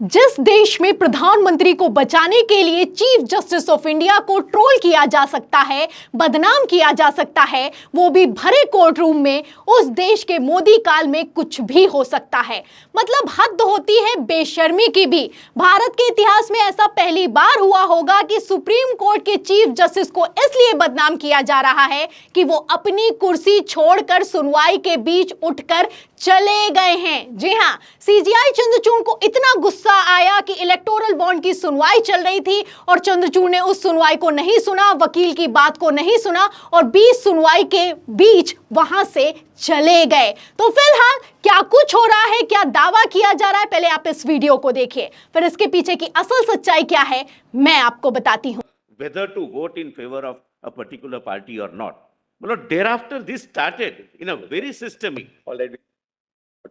जिस देश में प्रधानमंत्री को बचाने के लिए चीफ जस्टिस ऑफ इंडिया को ट्रोल किया जा सकता है, बदनाम किया जा सकता है, वो भी भरे कोर्ट रूम में, उस देश के मोदी काल में कुछ भी हो सकता है। मतलब हद होती है बेशर्मी की भी। भारत के इतिहास में ऐसा पहली बार हुआ होगा कि सुप्रीम कोर्ट के चीफ जस्टिस को इसलिए बदनाम किया जा रहा है कि वो अपनी कुर्सी छोड़कर सुनवाई के बीच उठकर चले गए हैं। जी हां, सीजेआई चंद्रचूड़ को इतना गुस्सा आया कि इलेक्टोरल बॉन्ड की सुनवाई चल रही थी और चंद्रचूड़ ने उस सुनवाई को नहीं सुना, वकील की बात को नहीं सुना और 20 सुनवाई के बीच वहां से चले गए। तो फिलहाल क्या कुछ हो रहा है, क्या दावा किया जा रहा है, पहले आप इस वीडियो को देखिए, फिर इसके पीछे की असल सच्चाई क्या है मैं आपको बताती हूं। Whether to vote in favor of a particular party or not. Well, thereafter this started in a very systemic. Already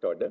order.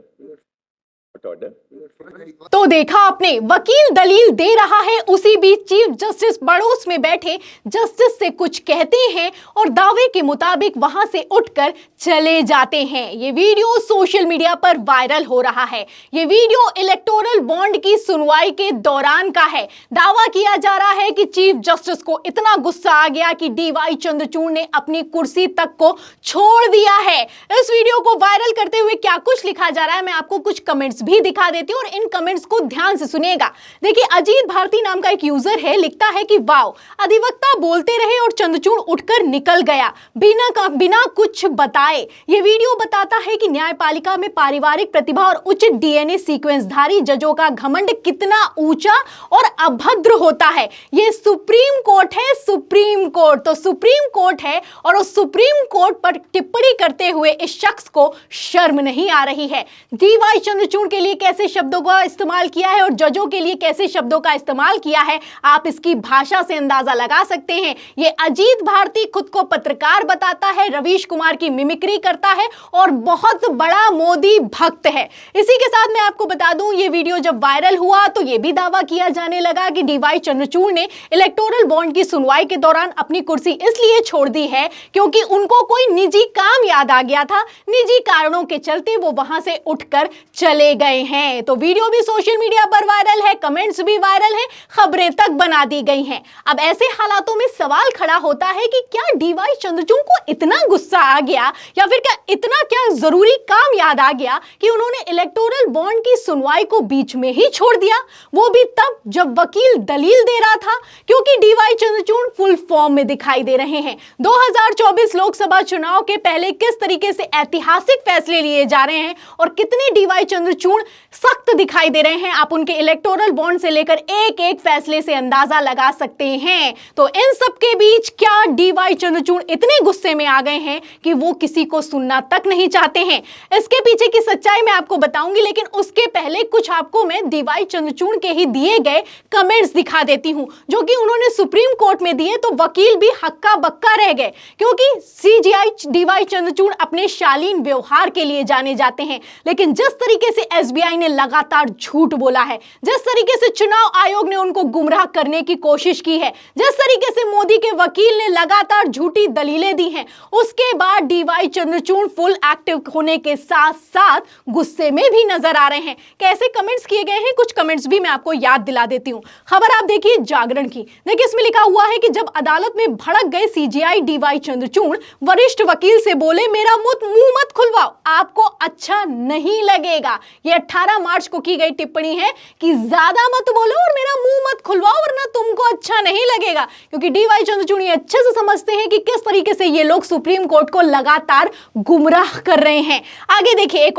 तो देखा आपने, वकील दलील दे रहा है, उसी बीच चीफ जस्टिस पड़ोस में बैठे जस्टिस से कुछ कहते हैं और दावे के मुताबिक वहां से उठकर चले जाते हैं। ये वीडियो सोशल मीडिया पर वायरल हो रहा है। ये वीडियो इलेक्टोरल बॉन्ड की सुनवाई के दौरान का है। दावा किया जा रहा है कि चीफ जस्टिस को इतना गुस्सा आ गया कि डीवाई चंद्रचूड़ ने अपनी कुर्सी तक को छोड़ दिया है। इस वीडियो को वायरल करते हुए क्या कुछ लिखा जा रहा है मैं आपको कुछ कमेंट्स भी दिखा देती हूं और इन कमेंट्स को ध्यान से सुनिएगा। देखिए, अजीत भारती नाम का एक यूजर है, लिखता है कि वाओ, अधिवक्ता बोलते रहे और चंद्रचूड़ उठकर निकल गया बिना कुछ बताए। ये वीडियो बताता है कि न्यायपालिका में पारिवारिक प्रतिभा और उचित डीएनए सीक्वेंसधारी जजों का घमंड कितना ऊंचा और अभद्र होता है। ये सुप्रीम कोर्ट है, सुप्रीम कोर्ट तो सुप्रीम कोर्ट है और उस सुप्रीम कोर्ट पर टिप्पणी करते हुए इस शख्स को शर्म नहीं आ रही है। डीवाई चंद्रचूड़ के लिए कैसे शब्दों का इस्तेमाल किया है और जजों के लिए कैसे शब्दों का इस्तेमाल किया है, आप इसकी भाषा से अंदाजा लगा सकते हैं। ये अजीत भारती खुद को पत्रकार बताता है, रवीश कुमार की मिमिक्री करता है और बहुत बड़ा मोदी भक्त है। इसी के साथ मैं आपको बता दूं, ये वीडियो जब वायरल हुआ तो यह भी दावा किया जाने लगा कि डीवाई चंद्रचूड़ ने इलेक्टोरल बॉन्ड की सुनवाई के दौरान अपनी कुर्सी इसलिए छोड़ दी है क्योंकि उनको कोई निजी काम याद आ गया था। निजी कारणों के चलते वो वहां से उठकर चले गए हैं। तो वीडियो भी सोशल मीडिया पर वायरल है, कमेंट्स भी वायरल है, खबरें तक बना दी गई हैं। अब ऐसे हालातों में सवाल खड़ा होता है कि क्या डीवाई चंद्रचूड़ को इतना गुस्सा आ गया या फिर क्या जरूरी काम याद आ गया कि उन्होंने इलेक्टोरल बॉन्ड की सुनवाई को बीच में ही छोड़ दिया, वो भी तब जब वकील दलील दे रहा था। क्योंकि डीवाई चंद्रचूड़ फुल फॉर्म में दिखाई दे रहे हैं। 2024 लोकसभा चुनाव के पहले किस तरीके से ऐतिहासिक फैसले लिए जा रहे हैं और कितने डीवाई चंद्रचूड़ सख्त दिखाई दे रहे हैं, आप उनके इलेक्टोरल बॉन्ड से लेकर एक एक फैसले से अंदाजा लगा सकते हैं। तो इन सब के बीच क्या डीवाई चंद्रचूड़ इतने गुस्से में आ गए हैं कि वो किसी को सुनना तक नहीं चाहते हैं? इसके पीछे की सच्चाई मैं आपको बताऊंगी, लेकिन उसके पहले कुछ आपको मैं डीवाई चंद्रचूड़ के ही दिए गए कमेंट्स दिखा देती हूं जो कि उन्होंने सुप्रीम कोर्ट में दिए। तो वकील भी हक्का बक्का रह गए क्योंकि सीजेआई डीवाई चंद्रचूड़ अपने शालीन व्यवहार के लिए जाने जाते हैं, लेकिन जिस तरीके से एसबीआई ने लगातार झूठ बोला है, जिस तरीके से चुनाव आयोग ने उनको गुमराह करने की कोशिश की है, जिस तरीके से मोदी के वकील ने लगातार झूठी दलीलें दी हैं, उसके बाद डीवाई चंद्रचूड़ फुल एक्टिव होने के साथ साथ गुस्से में भी नजर आ रहे हैं। कैसे कमेंट्स किए गए हैं, कुछ कमेंट्स भी मैं आपको याद दिला देती हूं। खबर आप देखिए जागरण की। देखिए, इसमें लिखा हुआ है कि जब अदालत में भड़क गए सीजेआई डीवाई चंद्रचूड़, वरिष्ठ वकील से बोले मेरा मुंह मत खुलवाओ, आपको अच्छा नहीं लगेगा। ये 18 मार्च को की गई टिप्पणी है कि ज्यादा मत बोलो और मेरा मुंह मत खुलवाओ वरना तुमको अच्छा नहीं लगेगा। क्योंकि डीवाई चंद्रचूड़ ये अच्छे से समझते हैं कि किस तरीके से ये लोग सुप्रीम कोर्ट को लगातार गुमराह कर रहे हैं। आगे देखिए, एक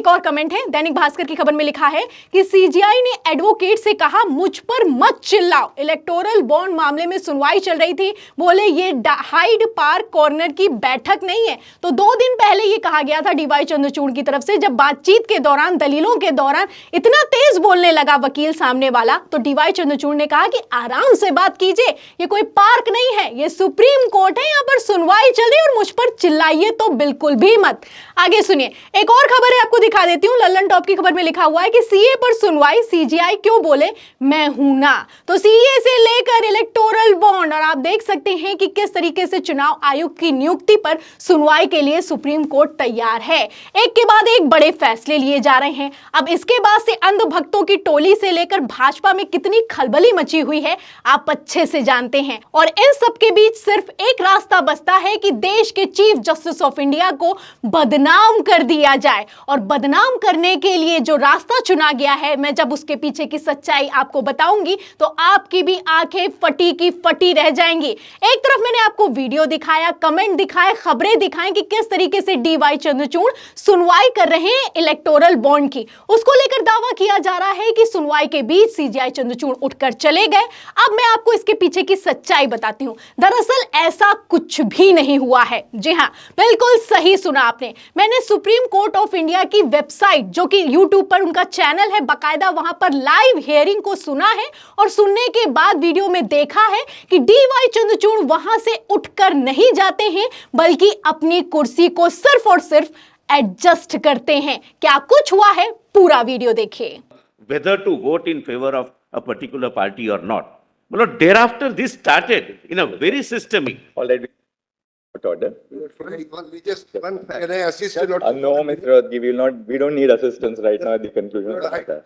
और कमेंट है। दैनिक भास्कर की खबर में लिखा है कि सीजेआई ने एडवोकेट से कहा मुझ पर मत चिल्लाओ। इलेक्टोरल बॉन्ड मामले में सुनवाई चल रही थी, बोले ये हाइड पार्क कॉर्नर की बैठक नहीं है। तो 2 दिन पहले ये कहा गया था डीवाई चंद्रचूड़ की तरफ से, जब बातचीत के दौरान, दलीलों के दौरान इतना तेज बोलने लगा वकील सामने वाला, तो डीवाई चंद्रचूड़ ने कहा कि आराम से बात कीजिए, ये कोई पार्क नहीं है, ये सुप्रीम कोर्ट है, यहां पर सुनवाई चल रही है और मुझ पर चिल्लाइए तो बिल्कुल भी मत। आगे सुनिए, एक और खबर है, आपको दिखा देती हूं। लल्लन टॉप की खबर में लिखा हुआ है कि सीए पर सुनवाई, सीजेआई क्यों बोले मैं हूं ना। तो सीए से लेकर इलेक्टोरल बॉन्ड, और आप देख सकते हैं कि किस तरीके से चुनाव आयोग की नियुक्ति पर सुनवाई के लिए सुप्रीम कोर्ट तैयार है। एक के बाद एक बड़े फैसले लिए जा रहे हैं। अब इसके बाद से अंध भक्तों की टोली से लेकर भाजपा में कितनी खलबली मची हुई है आप अच्छे से जानते हैं। और इन सब के बीच सिर्फ एक रास्ता बचता है कि देश के चीफ जस्टिस ऑफ इंडिया को बदनाम कर दिया जाए। और बदनाम करने के लिए जो रास्ता चुना गया है, मैं जब उसके पीछे की सच्चाई आपको बताऊंगी तो आपकी भी आंखें फटी की फटी रह जाएंगी। एक तरफ मैंने आपको वीडियो दिखाया, कमेंट दिखाए, खबरें दिखाएं कि किस तरीके से डीवाई चंद्रचूड़ सुनवाई कर रहे हैं इलेक्टोरल बॉन्ड की। उसको लेकर दावा किया जा रहा है कि सुनवाई के बीच सीजीआई चंद्रचूड़ उठकर चले गए। अब मैं आपको इसके पीछे की सच्चाई बताती हूं। दरअसल ऐसा कुछ भी नहीं हुआ है। जी हां, बिल्कुल सही सुना आपने। मैंने सुप्रीम कोर्ट ऑफ इंडिया की वेबसाइट, जो कि यूट्यूब पर उनका चैनल है, बाकायदा वहां पर लाइव हियरिंग को सुना है और सुनने के बाद वीडियो में देखा है कि डीवाई चंद्रचूड़ वहां से उठकर नहीं जाते हैं, बल्कि अपनी कुर्सी को सिर्फ और सिर्फ एडजस्ट करते हैं। क्या कुछ हुआ है, पूरा वीडियो देखिए। whether to vote in favor of a particular party or not. Well, thereafter, this started in a very systemic. All right. What order? Can I assist you? No, Mr. Radgi, we don't need assistance right now at the conclusion of the matter.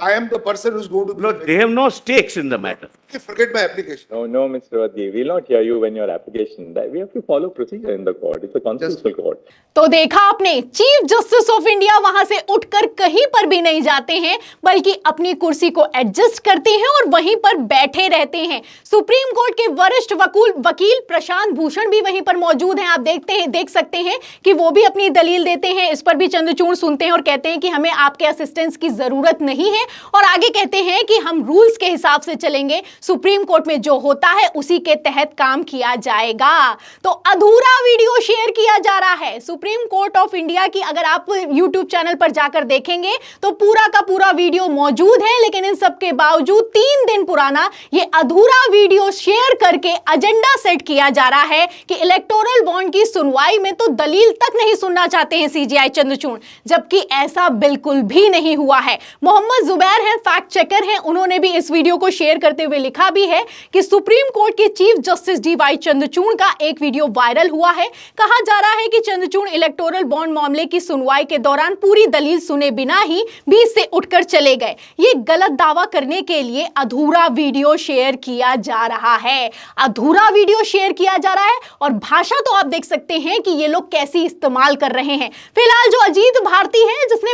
I am the person who's going to. No, they have no stakes in the matter. Forget my application. No, Mr. Radgi, we will not hear you when your application, we have to follow procedure in the court. It's a constitutional court. तो देखा आपने, chief justice of India वहां से उठकर कहीं पर भी नहीं जाते हैं, बल्कि अपनी कुर्सी को एडजस्ट करते हैं और वहीं पर बैठे रहते हैं। सुप्रीम कोर्ट के वरिष्ठ वकील प्रशांत भूषण भी वहीं पर मौजूद हैं। आप देख सकते हैं कि वो भी अपनी दलील देते हैं। इस पर भी चंद्रचूड़ सुनते हैं और कहते हैं कि हमें आपके असिस्टेंस की जरूरत नहीं है, और आगे कहते हैं कि हम रूल्स के हिसाब से चलेंगे, सुप्रीम कोर्ट में जो होता है उसी के तहत काम किया जाएगा। तो अधूरा वीडियो शेयर किया जा रहा है सुप्रीम कोर्ट ऑफ इंडिया की। अगर आप यूट्यूब चैनल पर जाकर देखेंगे तो पूरा का पूरा वीडियो मौजूद है, लेकिन इन सब के बावजूद 3 दिन पुराना ये अधूरा वीडियो शेयर करके एजेंडा सेट किया जा रहा है कि इलेक्टोरल बॉन्ड की सुनवाई में तो दलील तक नहीं सुनना चाहते हैं सीजीआई चंद्रचूड़, जबकि ऐसा बिल्कुल भी नहीं हुआ है। मोहम्मद जुबैर हैं, फैक्ट चेकर हैं, उन्होंने भी इस वीडियो को शेयर करते हुए लिखा भी है कि सुप्रीम कोर्ट के चीफ जस्टिस डीवाई चंद्रचूड़ का एक वीडियो वायरल हुआ है। कहा जा रहा है कि चंद्रचूड़ इलेक्टोरल बॉन्ड मामले की सुनवाई के दौरान पूरी दलील सुने बिना ही बीच से उठकर चले गए। ये गलत दावा करने के लिए अधूरा वीडियो शेयर किया जा रहा है। अधूरा वीडियो शेयर किया जा रहा है, और भाषा तो आप देख सकते हैं कि ये लोग कैसी इस्तेमाल कर रहे हैं। फिलहाल जो अजीत भारती है, जिसने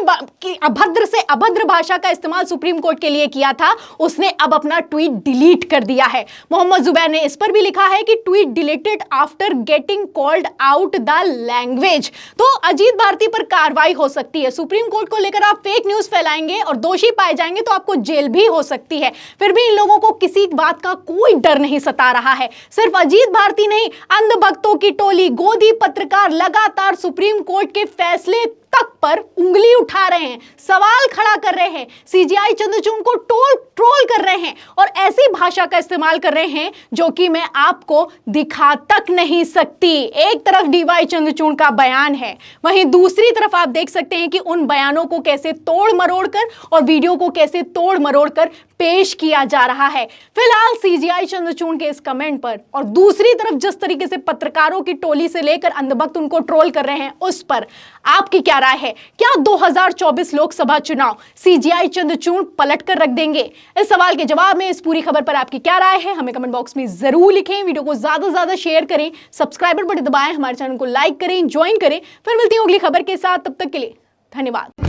अभद्र से अभद्र भाषा का इस्तेमाल सुप्रीम कोर्ट के लिए किया था, उसने अब अपना ट्वीट डिलीट कर दिया है। मोहम्मद जुबैर ने इस पर भी लिखा है कि tweet deleted after getting called out the language. तो अजीत भारती पर कार्रवाई हो सकती है। सुप्रीम कोर्ट को लेकर आप फेक न्यूज फैलाएंगे और दोषी पाए जाएंगे तो आपको जेल भी हो सकती है। फिर भी इन लोगों को किसी बात का कोई डर नहीं सता रहा है। सिर्फ अजीत भारती नहीं, अंध भक्तों की टोली, गोदी पत्रकार लगातार सुप्रीम कोर्ट के फैसले तक पर उंगली उठा रहे हैं, सवाल खड़ा कर रहे हैं, सीजीआई चंद्रचूड़ को ट्रोल कर रहे हैं और ऐसी भाषा का इस्तेमाल कर रहे हैं जो कि मैं आपको दिखा तक नहीं सकती। एक तरफ डीवाई चंद्रचूड़ का बयान है, वहीं दूसरी तरफ आप देख सकते हैं कि उन बयानों को कैसे तोड़ मरोड़ कर और वीडियो को कैसे तोड़ मरोड़ कर पेश किया जा रहा है। फिलहाल सीजीआई चंद्रचूड़ के इस कमेंट पर और दूसरी तरफ जिस तरीके से पत्रकारों की टोली से लेकर अंधभक्त उनको ट्रोल कर रहे हैं, उस पर आपकी क्या राय है? क्या 2024 लोकसभा चुनाव सीजीआई चंद्रचूड़ पलट कर रख देंगे? इस सवाल के जवाब में इस पूरी खबर पर आपकी क्या राय है, हमें कमेंट बॉक्स में जरूर लिखें। वीडियो को ज्यादा से ज्यादा शेयर करें, सब्सक्राइबर बटन दबाएं, हमारे चैनल को लाइक करें, ज्वाइन करें। फिर मिलती हूं अगली खबर के साथ, तब तक के लिए धन्यवाद।